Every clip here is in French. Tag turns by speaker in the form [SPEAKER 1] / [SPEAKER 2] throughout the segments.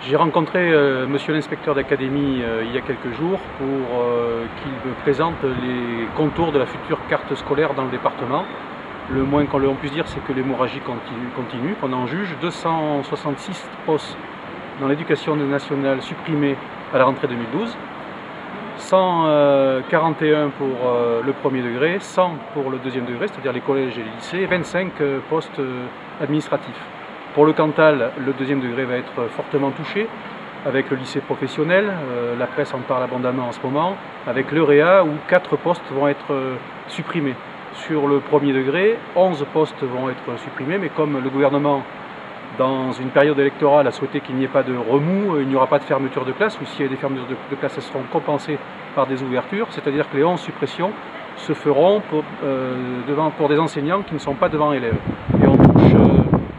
[SPEAKER 1] J'ai rencontré monsieur l'inspecteur d'académie il y a quelques jours pour qu'il me présente les contours de la future carte scolaire dans le département. Le moins qu'on puisse dire, c'est que l'hémorragie continue, qu'on en juge. 266 postes dans l'éducation nationale supprimés à la rentrée 2012, 141 pour le premier degré, 100 pour le deuxième degré, c'est-à-dire les collèges et les lycées, et 25 postes administratifs. Pour le Cantal, le deuxième degré va être fortement touché, avec le lycée professionnel, la presse en parle abondamment en ce moment, avec l'EUREA où 4 postes vont être supprimés. Sur le premier degré, 11 postes vont être supprimés, mais comme le gouvernement, dans une période électorale, a souhaité qu'il n'y ait pas de remous, il n'y aura pas de fermeture de classe, ou s'il y a des fermetures de classe, elles seront compensées par des ouvertures, c'est-à-dire que les 11 suppressions se feront pour des enseignants qui ne sont pas devant élèves. Et on touche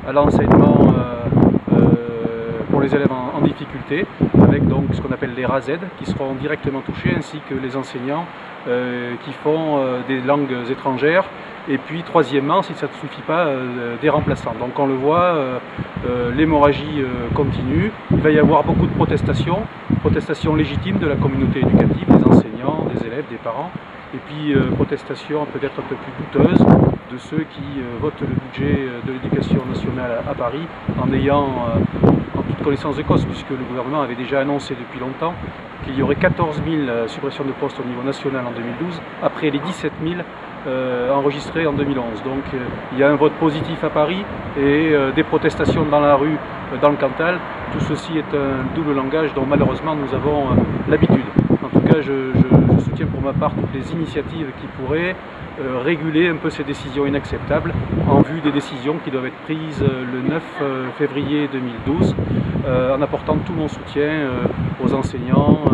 [SPEAKER 1] à l'enseignement pour les élèves en difficulté, avec donc ce qu'on appelle les RAZ qui seront directement touchés, ainsi que les enseignants qui font des langues étrangères, et puis troisièmement, si ça ne suffit pas, des remplaçants. Donc on le voit, l'hémorragie continue, il va y avoir beaucoup de protestations légitimes de la communauté éducative, des enseignants, des élèves, des parents, et puis protestations peut-être un peu plus douteuses de ceux qui votent le budget de l'éducation nationale à Paris en ayant en toute connaissance de cause, puisque le gouvernement avait déjà annoncé depuis longtemps qu'il y aurait 14 000 suppressions de postes au niveau national en 2012, après les 17 000 enregistrés en 2011. Donc il y a un vote positif à Paris et des protestations dans la rue, dans le Cantal. Tout ceci est un double langage dont malheureusement nous avons l'habitude. En tout cas, je soutiens pour ma part toutes les initiatives qui pourraient réguler un peu ces décisions inacceptables en vue des décisions qui doivent être prises le 9 février 2012 en apportant tout mon soutien aux enseignants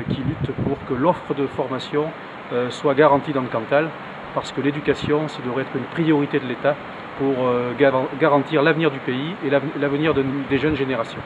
[SPEAKER 1] qui luttent pour que l'offre de formation soit garantie dans le Cantal, parce que l'éducation, ça devrait être une priorité de l'État pour garantir l'avenir du pays et l'avenir des jeunes générations.